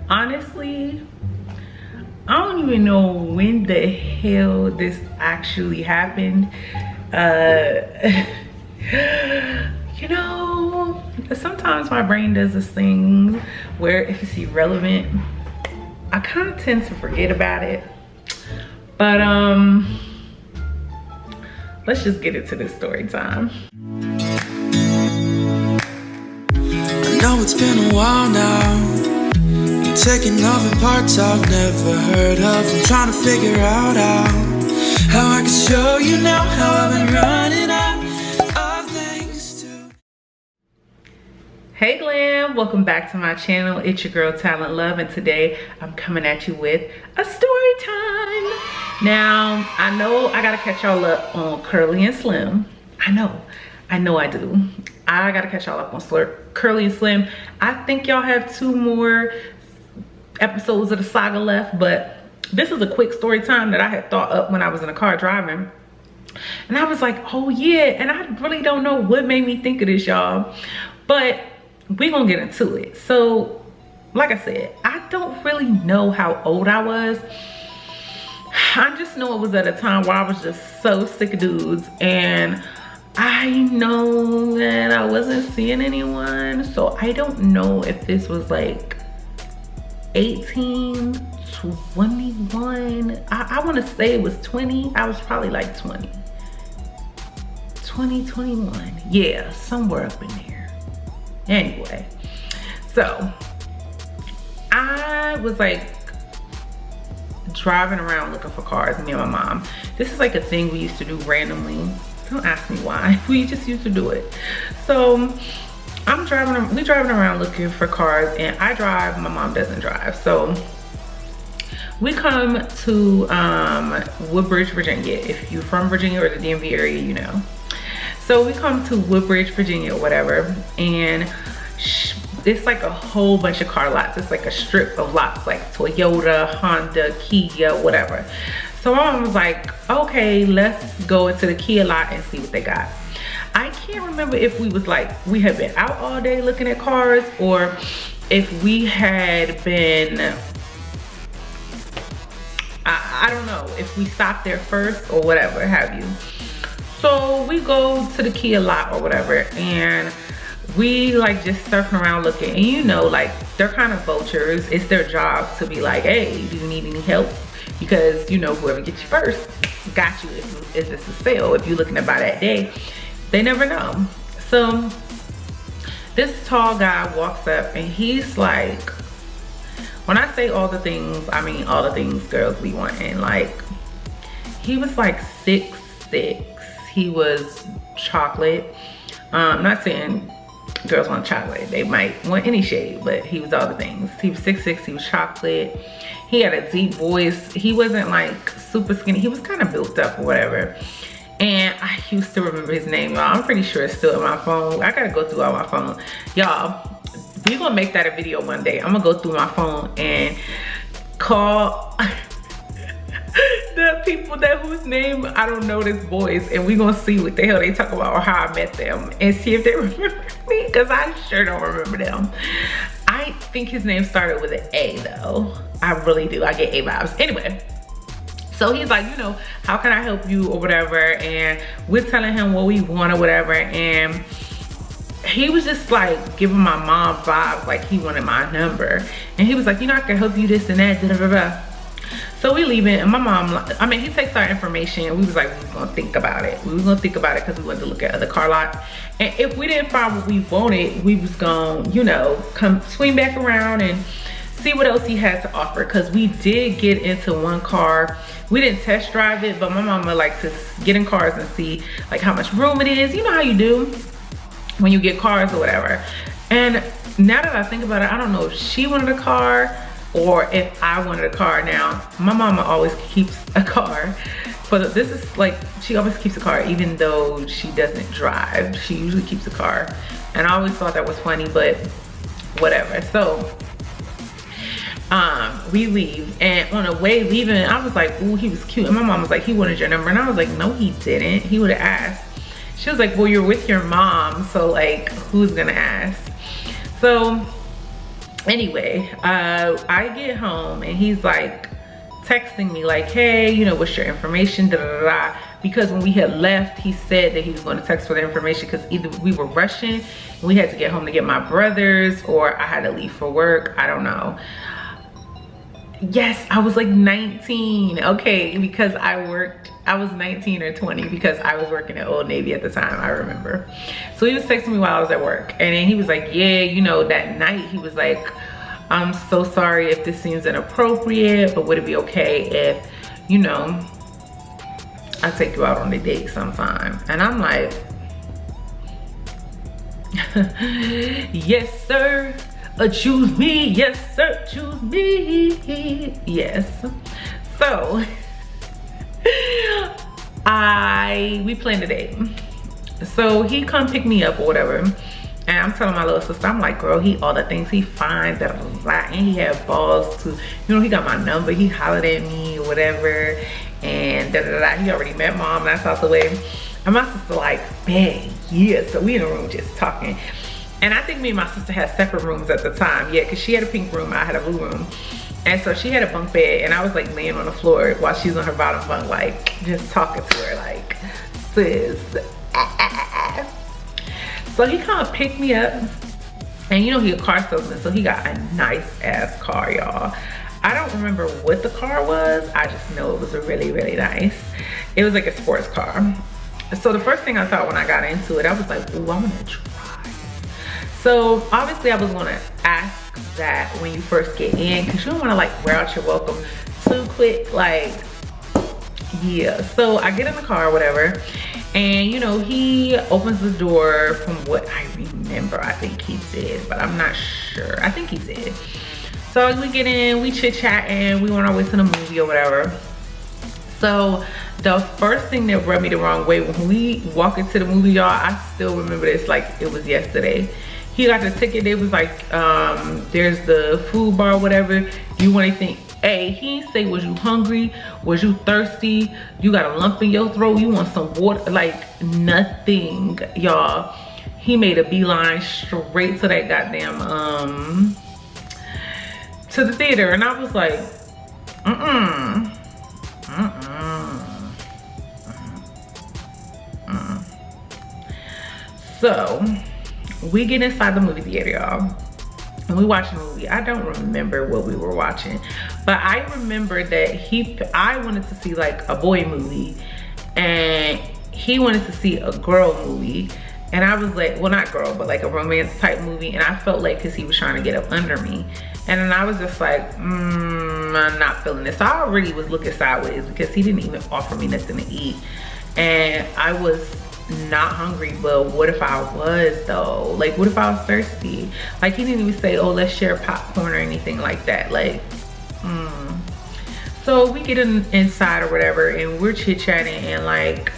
Honestly, I don't even know when the hell this actually happened. You know, sometimes my brain does this thing where if it's irrelevant, I kind of tend to forget about it. But let's just get into this story time. I know it's been a while now. You're taking off in parts I've never heard of. I'm trying to figure out how I can show you now how I've been running out of things to. Hey Glam, welcome back to my channel. It's your girl Talent Love, and today I'm coming at you with a story time. Now, I know I gotta catch y'all up on Curly and Slim. I know I do. I gotta catch y'all up on Curly and Slim. I think y'all have 2 more episodes of the saga left, but this is a quick story time that I had thought up when I was in the car driving. And I was like, oh yeah, and I really don't know what made me think of this, y'all. But we're gonna get into it. So, like I said, I don't really know how old I was. I just know it was at a time where I was just so sick of dudes, and I know that I wasn't seeing anyone. So I don't know if this was like 18, 21. I want to say it was 20. I was probably like 20, 21. Yeah, somewhere up in there. Anyway, so I was like driving around looking for cars, me and my mom. This is like a thing we used to do randomly. Don't ask me why. We just used to do it. So we driving around looking for cars, and I drive, my mom doesn't drive. So we come to Woodbridge, Virginia. If you're from Virginia or the DMV area, you know. So we come to Woodbridge, Virginia, or whatever, and it's like a whole bunch of car lots. It's like a strip of lots, like Toyota, Honda, Kia, whatever. So my mom was like, okay, let's go into the Kia lot and see what they got. I can't remember if we had been out all day looking at cars, or if we had been, I don't know, if we stopped there first or whatever have you. So we go to the Kia lot or whatever, and we like just surfing around looking, and you know, like they're kind of vultures. It's their job to be like, hey, do you need any help? Because you know, whoever gets you first got you if it's a sale. If you're looking to buy that day, they never know. So this tall guy walks up, and he's like, when I say all the things, I mean all the things girls be wanting. Like, he was like 6'6". He was chocolate. I'm not saying girls want chocolate, they might want any shade, but he was all the things. He was 6'6", he was chocolate. He had a deep voice. He wasn't like super skinny. He was kind of built up or whatever. And I used to remember his name, y'all. I'm pretty sure it's still in my phone. I gotta go through all my phone. Y'all, we're gonna make that a video one day. I'm gonna go through my phone and call the people whose name I don't know this voice, and we're gonna see what the hell they talk about or how I met them, and see if they remember me, because I sure don't remember them. I think his name started with an A though. I really do. I get A vibes. Anyway, so he's like, you know, how can I help you or whatever, and we're telling him what we want or whatever, and he was just like giving my mom vibes like he wanted my number, and he was like, you know, I can help you this and that, da, da, da, da. So we leave it, and my mom, I mean, he takes our information, and we was like, we was gonna think about it. We was gonna think about it because we wanted to look at other car lots. And if we didn't find what we wanted, we was gonna, you know, come swing back around and see what else he had to offer. Because we did get into one car. We didn't test drive it, but my mama likes to get in cars and see like how much room it is. You know how you do when you get cars or whatever. And now that I think about it, I don't know if she wanted a car or if I wanted a car. Now, my mama always keeps a car. But this is like, she always keeps a car even though she doesn't drive. She usually keeps a car. And I always thought that was funny, but whatever. So, we leave, and on the way leaving, I was like, ooh, he was cute. And my mom was like, he wanted your number. And I was like, no, he didn't. He would have asked. She was like, well, you're with your mom, so like, who's gonna ask? So Anyway, I get home and he's like texting me like, hey, you know, what's your information, da da da. Because when we had left, he said that he was going to text for the information because either we were rushing and we had to get home to get my brothers, or I had to leave for work. I don't know. Yes, I was like 19. Okay, because I was 19 or 20 because I was working at Old Navy at the time, I remember. So he was texting me while I was at work, and then he was like, yeah, you know, that night he was like, I'm so sorry if this seems inappropriate, but would it be okay if, you know, I take you out on a date sometime? And I'm like, yes sir, choose me, yes sir, choose me, yes. So we planned a date. So he come pick me up or whatever, and I'm telling my little sister, I'm like, girl, he all the things, he fine, da, da, da, and he had balls to, you know, he got my number, he hollered at me or whatever, and da, da, da, da. He already met mom, that's out the way. And my sister like, man, yeah. So we in the room just talking. And I think me and my sister had separate rooms at the time. Yeah, because she had a pink room, I had a blue room. And so she had a bunk bed, and I was like laying on the floor while she's on her bottom bunk, like just talking to her like, sis. So he come pick me up, and you know he a car salesman, so he got a nice ass car, y'all. I don't remember what the car was, I just know it was a really, really nice. It was like a sports car. So the first thing I thought when I got into it, I was like, ooh, I wanna drive. So obviously I was gonna ask that when you first get in, because you don't wanna like wear out your welcome too quick, like, yeah. So I get in the car or whatever, and you know, he opens the door from what I remember. I think he did, but I'm not sure. I think he did. So as we get in, we chit chat and we on our way to the movie or whatever. So the first thing that rubbed me the wrong way, when we walk into the movie, y'all, I still remember this like it was yesterday. He got the ticket, they was like, there's the food bar, whatever. You want anything? Hey, he didn't say, was you hungry? Was you thirsty? You got a lump in your throat? You want some water? Like, nothing, y'all. He made a beeline straight to that goddamn, to the theater. And I was like, So, we get inside the movie theater, y'all. And we watched the movie. I don't remember what we were watching, but I remember that I wanted to see like a boy movie, and he wanted to see a girl movie. And I was like, well, not girl, but like a romance type movie. And I felt like, cause he was trying to get up under me. And then I was just like, I'm not feeling this. So I already was looking sideways because he didn't even offer me nothing to eat. And I was not hungry, but what if I was though? Like, what if I was thirsty? Like, he didn't even say, oh, let's share popcorn or anything like that. Like, So we get inside or whatever, and we're chit-chatting, and like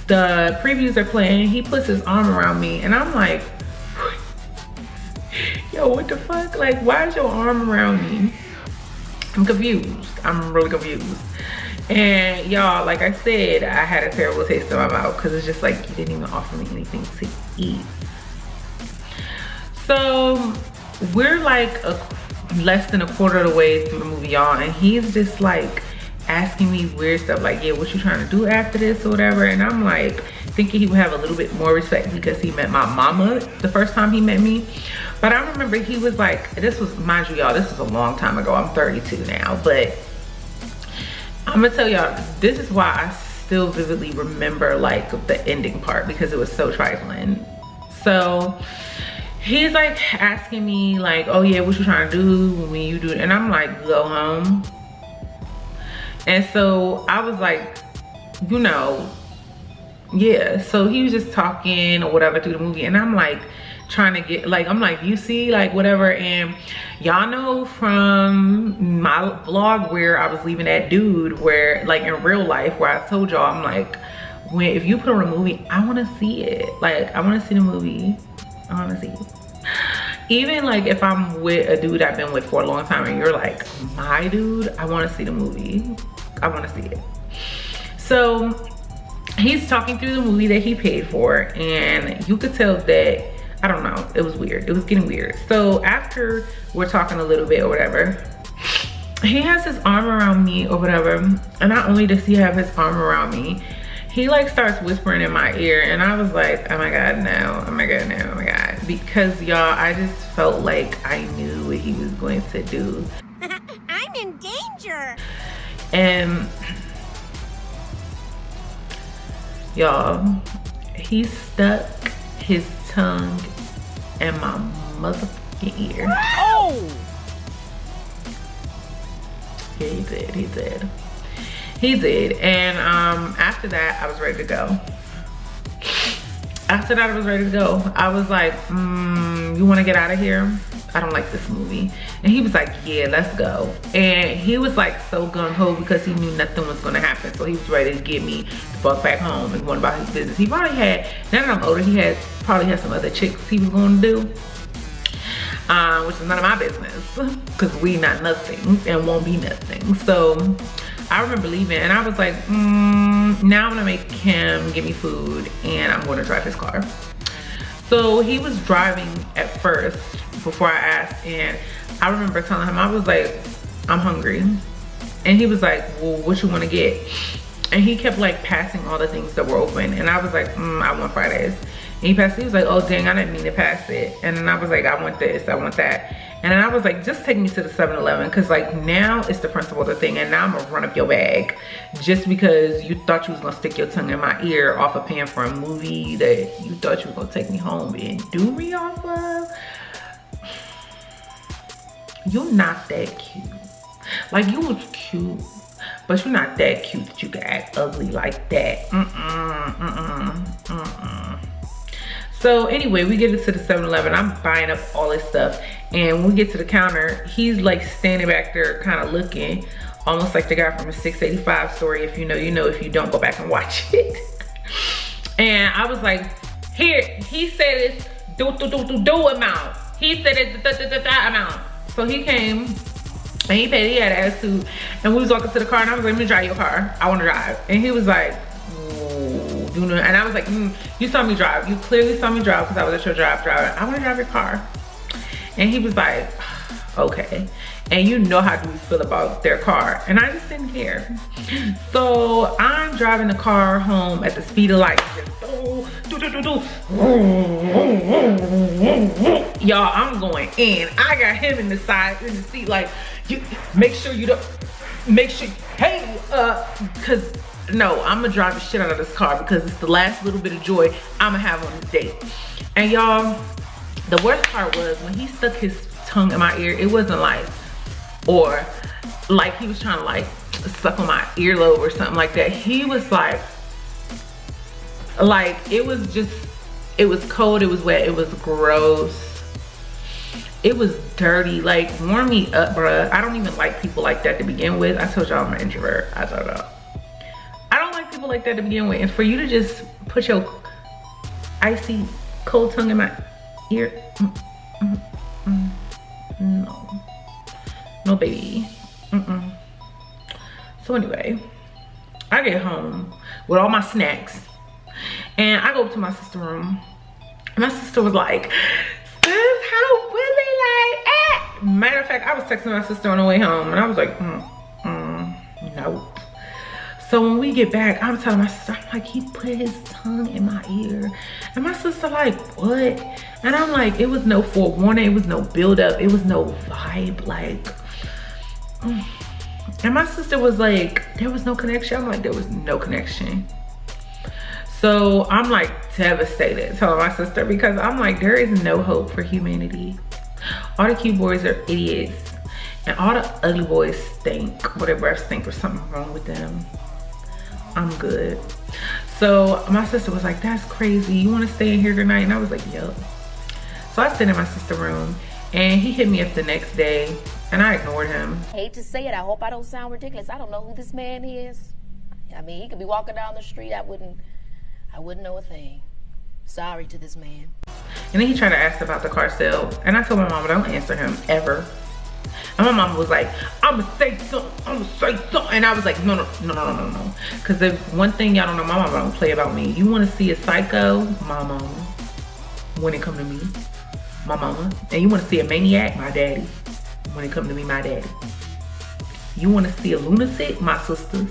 the previews are playing. He puts his arm around me, and I'm like, yo, what the fuck? Like, why is your arm around me? I'm confused. I'm really confused. And y'all, like I said, I had a terrible taste in my mouth because it's just like, you didn't even offer me anything to eat. So we're like less than a quarter of the way through the movie, y'all, and he's just like asking me weird stuff like, yeah, what you trying to do after this or whatever. And I'm like thinking he would have a little bit more respect because he met my mama the first time he met me. But I remember he was like, this was, mind you, y'all, this was a long time ago. I'm 32 now, but I'm gonna tell y'all, this is why I still vividly remember like the ending part, because it was so trifling. So he's like asking me like, oh yeah, what you trying to do when you do it? And I'm like, go home. And so I was like, you know, yeah. So he was just talking or whatever through the movie, and I'm like trying to get, like, I'm like, you see, like, whatever. And y'all know from my vlog where I was leaving that dude, where like in real life, where I told y'all, I'm like, if you put on a movie, I want to see it. Like, I want to see the movie. I want to see it. Even like if I'm with a dude I've been with for a long time and you're like my dude, I want to see the movie. I want to see it. So he's talking through the movie that he paid for, and you could tell that I don't know, it was weird. It was getting weird. So after we're talking a little bit or whatever, he has his arm around me or whatever, and not only does he have his arm around me, he like starts whispering in my ear, and I was like, oh my god, no, oh my god, no, oh my god. Because y'all, I just felt like I knew what he was going to do. I'm in danger. And y'all, he stuck his tongue in my motherfucking ear. Oh! Yeah, he did. And after that, I was ready to go. I was like, you want to get out of here? I don't like this movie. And he was like, yeah, let's go. And he was like so gung-ho because he knew nothing was going to happen. So he was ready to get me the fuck back home and going about his business. He probably had, now that I'm older, he probably had some other chicks he was going to do, which is none of my business, because we not nothing and won't be nothing. So I remember leaving, and I was like, now I'm gonna make him give me food, and I'm gonna drive his car. So he was driving at first before I asked, and I remember telling him, I was like, I'm hungry. And he was like, well, what you wanna get? And he kept like passing all the things that were open, and I was like, I want Fridays. And he passed it, he was like, oh dang, I didn't mean to pass it. And then I was like, I want this, I want that. And then I was like, just take me to the 7-Eleven, because like now it's the principle of the thing, and now I'm gonna run up your bag just because you thought you was gonna stick your tongue in my ear off of paying for a movie that you thought you was gonna take me home and do me off of. You're not that cute. Like, you was cute, but you're not that cute that you can act ugly like that. So anyway, we get to the 7-Eleven. I'm buying up all this stuff. And when we get to the counter, he's like standing back there kind of looking, almost like the guy from the 685 story. If you know, you know. If you don't, go back and watch it. And I was like, here, he said it's do amount. He said it's amount. So he came and he paid, he had an attitude. And we was walking to the car, and I was like, let me drive your car. I want to drive. And he was like, and I was like, you saw me drive. You clearly saw me drive because I was at your driving. I want to drive your car. And he was like, okay. And you know how do we feel about their car. And I just didn't care. So I'm driving the car home at the speed of light. Y'all, I'm going in. I got him in the seat, like, you make sure you don't, hey, cause no, I'm gonna drive the shit out of this car because it's the last little bit of joy I'm gonna have on this date. And y'all, the worst part was when he stuck his tongue in my ear, it wasn't like, or like he was trying to like suck on my earlobe or something like that. He was like it was just, it was cold, it was wet, it was gross, it was dirty. Like, warm me up, bruh. I don't even like people like that to begin with. I told y'all I'm an introvert. I told y'all. I don't like people like that to begin with. And for you to just put your icy cold tongue in my ear, no baby. So anyway, I get home with all my snacks, and I go up to my sister's room. My sister was like, sis, how was it like? Matter of fact, I was texting my sister on the way home, and I was like, nope. So when we get back, I'm telling my sister, I'm like, he put his tongue in my ear. And my sister like, what? And I'm like, it was no forewarning, it was no buildup, it was no vibe, like. And my sister was like, there was no connection. I'm like, there was no connection. So I'm like devastated telling my sister, because I'm like, there is no hope for humanity. All the cute boys are idiots, and all the ugly boys stink. Whatever, I think there's something wrong with them. I'm good. So my sister was like, that's crazy. You want to stay in here tonight? And I was like, yup. So I stayed in my sister's room, and he hit me up the next day, and I ignored him. Hate to say it, I hope I don't sound ridiculous. I don't know who this man is. I mean, he could be walking down the street, I wouldn't know a thing. Sorry to this man. And then he tried to ask about the car sale, and I told my mama, don't answer him ever. And my mama was like, I'ma say something, and I was like, no. Because the one thing y'all don't know, my mama don't play about me. You want to see a psycho? My mama. when it come to me, my mama. And you want to see a maniac, my daddy. When it come to me, my daddy. You want to see a lunatic, my sisters.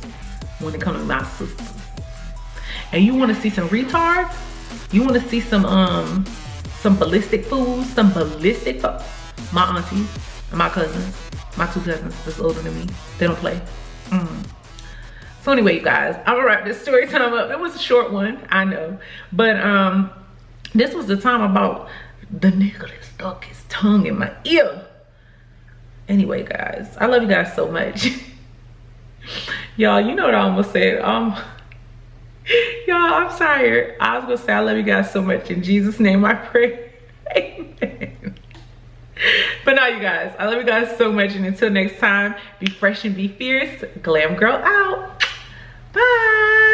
When it come to my sisters. And you want to see some retards? You want to see some ballistic fools, some ballistic folks? My aunties and my cousins, my 2 cousins that's older than me. They don't play. So anyway, you guys, I'm gonna wrap this story time up. It was a short one, I know, but this was the time about the nigga that stuck his tongue in my ear. Anyway, guys, I love you guys so much. Y'all, you know what I almost said. Y'all, I'm tired. I was gonna say I love you guys so much. In Jesus' name I pray. Amen. But now, you guys, I love you guys so much. And until next time, be fresh and be fierce. Glam Girl out. Bye.